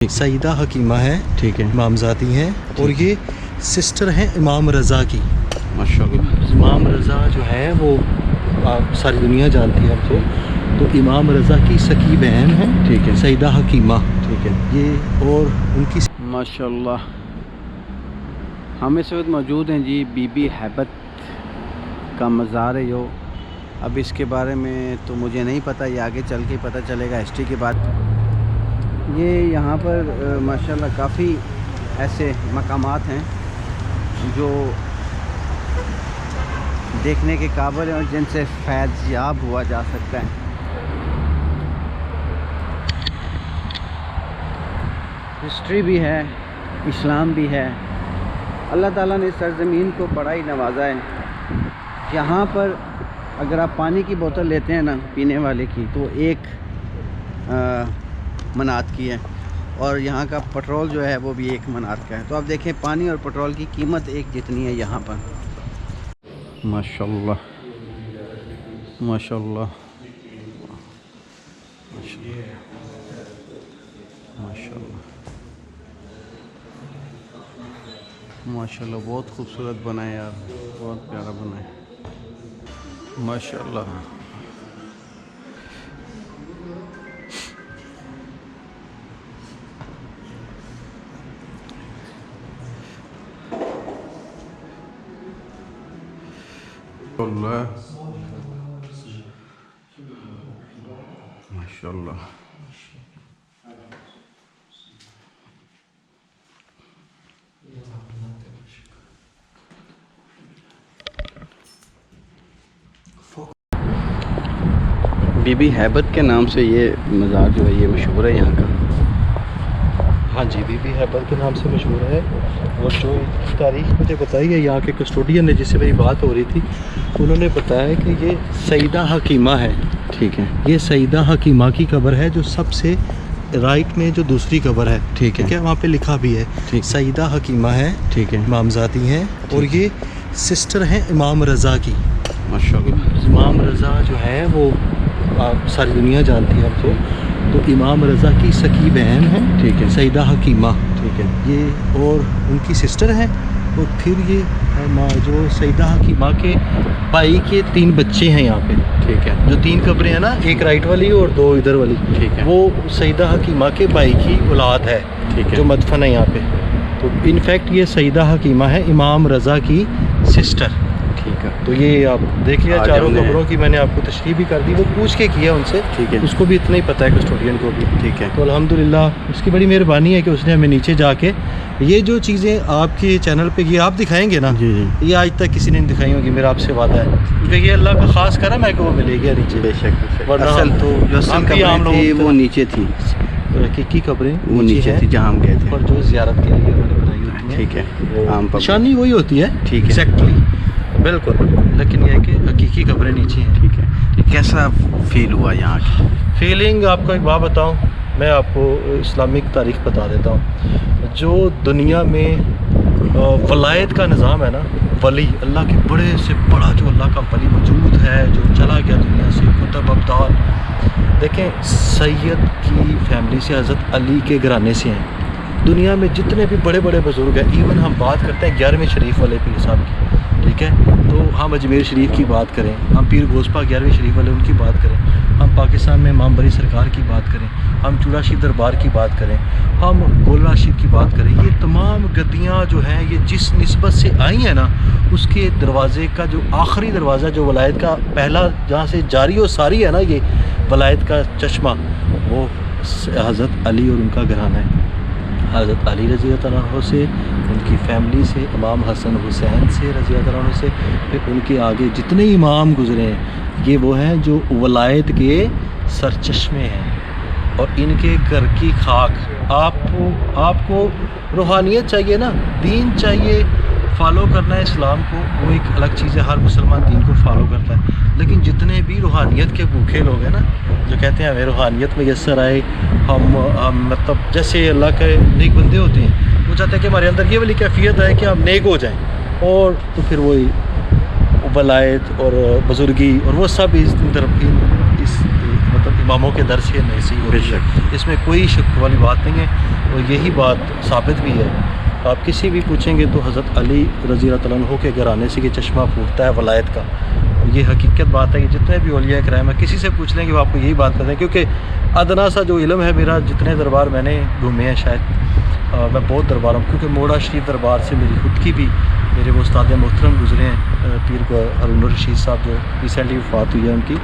سیدہ حکیمہ ہے، ٹھیک ہے، امامزادی ہیں، اور یہ سسٹر ہیں امام رضا کی۔ ماشاءاللہ۔ امام رضا جو ہے وہ آپ ساری دنیا جانتی ہے اب تو امام رضا کی سکی بہن ہیں، ٹھیک ہے، سیدہ حکیمہ، ٹھیک ہے، یہ اور ان کی ماشاءاللہ۔ ہم اس وقت موجود ہیں جی بی بی ہیبت کا مزار ہے جو، اب اس کے بارے میں تو مجھے نہیں پتہ، یہ آگے چل کے پتہ چلے گا ہسٹری کے بعد۔ یہ یہاں پر ماشاءاللہ کافی ایسے مقامات ہیں جو دیکھنے کے قابل ہیں اور جن سے فیض یاب ہوا جا سکتا ہے۔ ہسٹری بھی ہے، اسلام بھی ہے۔ اللہ تعالیٰ نے سرزمین کو بڑا ہی نوازا ہے۔ یہاں پر اگر آپ پانی کی بوتل لیتے ہیں نا پینے والے کی، تو ایک منات کی ہے، اور یہاں کا پٹرول جو ہے وہ بھی ایک منات کا ہے۔ تو آپ دیکھیں پانی اور پٹرول کی قیمت ایک جتنی ہے یہاں پر۔ ماشاءاللہ ماشاءاللہ ماشاءاللہ ماشاءاللہ، بہت خوبصورت بنا ہے یار، بہت پیارا بنا ہے ماشاءاللہ۔ اللہ ماشاءاللہ۔ بی بی ہیبت کے نام سے یہ مزار جو ہے یہ مشہور ہے یہاں کا۔ ہاں جی، بی بی ہیبت کے نام سے مشہور ہے، اور جو تاریخ مجھے بتائی ہے یہاں کے کسٹوڈین نے، جس سے میری بات ہو رہی تھی، انہوں نے بتایا کہ یہ سیدہ حکیمہ ہے، ٹھیک ہے، یہ سیدہ حکیمہ کی قبر ہے جو سب سے رائٹ میں جو دوسری قبر ہے، ٹھیک ہے، وہاں پہ لکھا بھی ہے ٹھیک، سیدہ حکیمہ ہے، ٹھیک ہے، امامزادی ہیں، اور یہ سسٹر ہیں امام رضا کی۔ ماشاءاللہ۔ امام رضا جو ہے وہ آپ ساری دنیا جانتی ہے اب تو امام رضا کی سکی بہن ہیں، ٹھیک ہے، سیدہ حکیمہ، ٹھیک ہے، یہ اور ان کی سسٹر ہیں، اور پھر یہ جو سیدہ حکیمہ کے بھائی کے 3 بچے ہیں یہاں پہ، ٹھیک ہے، جو 3 قبریں ہیں نا، ایک رائٹ والی اور 2 ادھر والی، ٹھیک ہے، وہ سیدہ حکیمہ کے بھائی کی اولاد ہے، ٹھیک ہے، جو مدفن ہے یہاں پہ۔ تو انفیکٹ یہ سیدہ حکیمہ ہے امام رضا کی سسٹر۔ ٹھیک ہے، تو یہ آپ دیکھ لیا، آج چاروں ہم نے قبروں کی میں نے آپ کو تشریح بھی کر دی، وہ پوچھ کے کیا ان سے، ٹھیک ہے، اس کو بھی اتنا ہی پتہ ہے کسٹوڈین کو بھی، ٹھیک ہے، تو الحمدللہ اس کی بڑی مہربانی ہے کہ اس نے ہمیں نیچے جا کے یہ جو چیزیں آپ کے چینل پہ یہ آپ دکھائیں گے نا، جی جی، یہ آج تک کسی نے نہیں دکھائی ہوگی، میرا آپ سے وعدہ ہے، کیونکہ یہ اللہ کا خاص کرم ہے کہ وہ ملے گیا نیچے، بے شک۔ ورنہ اصل ہم تو جو اصل ہم بھی عام قبریں لوگوں تھی کی وہ نیچے تھی، حقیقی قبریں وہ نیچے تھی جہاں ہم گئے تھے، اور جو زیارت کے لیے انہوں نے بنائی ہوتی ہیں، ٹھیک ہے، عام پبلک، نشانی وہی ہوتی ہے، ٹھیک ہے، ایگزیکٹلی، بالکل، لیکن یہ ہے کہ حقیقی قبریں نیچے ہیں۔ ٹھیک ہے۔ کیسا فیل ہوا یہاں کی؟ فیلنگ آپ کو ایک بات بتاؤں، میں آپ کو اسلامک تاریخ بتا دیتا ہوں۔ جو دنیا میں ولایت کا نظام ہے نا، ولی اللہ کے بڑے سے بڑا جو اللہ کا ولی موجود ہے، جو چلا گیا دنیا سے، قطب ابدال، دیکھیں سید کی فیملی سے، حضرت علی کے گھرانے سے ہیں۔ دنیا میں جتنے بھی بڑے بڑے بزرگ ہیں، ایون ہم بات کرتے ہیں 11ویں شریف والے پیر صاحب کی، ٹھیک ہے، تو ہم اجمیر شریف کی بات کریں، ہم پیر گوسپا 11ویں شریف والے ان کی بات کریں، ہم پاکستان میں امام بری سرکار کی بات کریں، ہم چوڑا شریف دربار کی بات کریں، ہم گولڑا شریف کی بات کریں، یہ تمام گدیاں جو ہیں یہ جس نسبت سے آئی ہیں نا، اس کے دروازے کا جو آخری دروازہ جو ولایت کا پہلا جہاں سے جاری و ساری ہے نا، یہ ولایت کا چشمہ، وہ حضرت علی اور ان کا گھرانہ ہے۔ حضرت علی رضی اللہ عنہ سے، ان کی فیملی سے، امام حسن حسین سے رضی اللہ عنہ سے، پھر ان کے آگے جتنے امام گزرے ہیں، یہ وہ ہیں جو ولایت کے سرچشمے ہیں، اور ان کے گھر کی خاک آپ کو روحانیت چاہیے نا، دین چاہیے، فالو کرنا ہے اسلام کو، وہ ایک الگ چیز ہے، ہر مسلمان دین کو فالو کرتا ہے، لیکن جتنے بھی روحانیت کے بھوکے لوگ ہیں نا، جو کہتے ہیں ہمیں روحانیت میسر آئے، ہم مطلب جیسے اللہ کے نیک بندے ہوتے ہیں، وہ چاہتے ہیں کہ ہمارے اندر یہ والی کیفیت ہے کہ ہم نیک ہو جائیں، اور تو پھر وہی ولایت اور بزرگی اور وہ سب اس مطلب اماموں کے در سے نصیب ہوتی ہے، اس میں کوئی شک والی بات نہیں ہے۔ اور یہی بات ثابت بھی ہے. آپ کسی بھی پوچھیں گے تو حضرت علی رضی اللہ تعالیٰ عنہ کے گھرانے سے یہ چشمہ پھوٹتا ہے ولایت کا. یہ حقیقت بات ہے کہ جتنے بھی اولیاء کرام ہیں کسی سے پوچھ لیں گے وہ آپ کو یہی بات کرتے ہیں. کیونکہ ادنا سا جو علم ہے میرا, جتنے دربار میں نے گھومے ہیں شاید میں بہت دربار ہوں, کیونکہ موڑا شریف دربار سے میری خود کی بھی میرے وہ استاد محترم گزرے ہیں پیر کو ہارون الرشید صاحب جو ریسنٹلی وفات ہوئی ہے ان کی.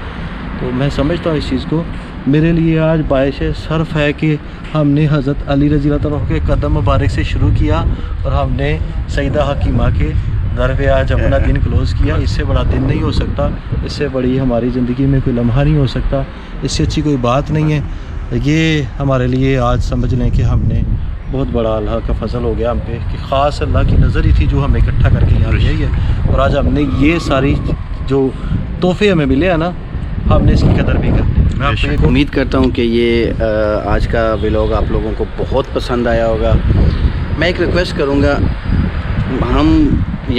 تو میں سمجھتا ہوں اس چیز کو. میرے لیے آج باعث شرف ہے کہ ہم نے حضرت علی رضی اللہ تعالیٰ کے قدم مبارک سے شروع کیا اور ہم نے سیدہ حکیمہ کے در پہ آج اپنا دن کلوز کیا. اس سے بڑا دن نہیں ہو سکتا, اس سے بڑی ہماری زندگی میں کوئی لمحہ نہیں ہو سکتا, اس سے اچھی کوئی بات نہیں ہے. یہ ہمارے لیے آج سمجھ لیں کہ ہم نے بہت بڑا اللہ کا فضل ہو گیا ہم پہ, کہ خاص اللہ کی نظر ہی تھی جو ہمیں اکٹھا کر کے یہاں لے ہے. اور آج ہم نے یہ ساری جو تحفے ہمیں ملے ہیں نا, ہم نے اس کی قدر بھی کرنی. میں آپ کو امید کرتا ہوں کہ یہ آج کا ولاگ آپ لوگوں کو بہت پسند آیا ہوگا. میں ایک ریکویسٹ کروں گا,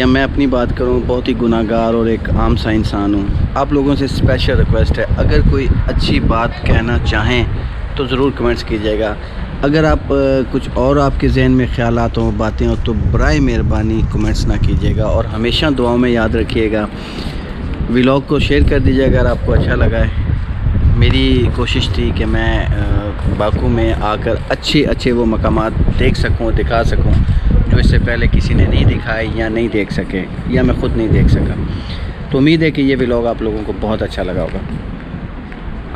میں اپنی بات کروں, بہت ہی گناہ گار اور ایک عام سا انسان ہوں. آپ لوگوں سے اسپیشل ریکویسٹ ہے, اگر کوئی اچھی بات کہنا چاہیں تو ضرور کمنٹس کیجیے گا. اگر آپ کچھ اور آپ کے ذہن میں خیالات ہوں, باتیں ہوں, تو برائے مہربانی کمنٹس نہ کیجیے گا. اور ہمیشہ دعاؤں میں یاد رکھیے گا. ولاگ کو شیئر کر دیجیے اگر آپ کو اچھا لگا ہے. میری کوشش تھی کہ میں باکو میں آ کر اچھے وہ مقامات دیکھ سکوں, دکھا سکوں جو اس سے پہلے کسی نے نہیں دکھائے یا نہیں دیکھ سکے, یا میں خود نہیں دیکھ سکا. تو امید ہے کہ یہ ولاگ آپ لوگوں کو بہت اچھا لگا ہوگا.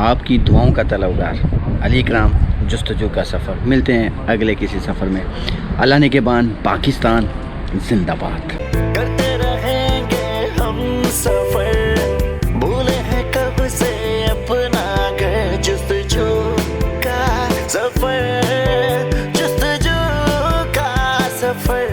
آپ کی دعاؤں کا طلبگار علی اکرام, جستجو کا سفر. ملتے ہیں اگلے کسی سفر میں. اللہ نگہبان. پاکستان زندہ باد. کرتے رہیں گے ہم سفر, بھولے ہیں کب سے اپنا گھر. جستجو کا سفر, جستجو کا سفر.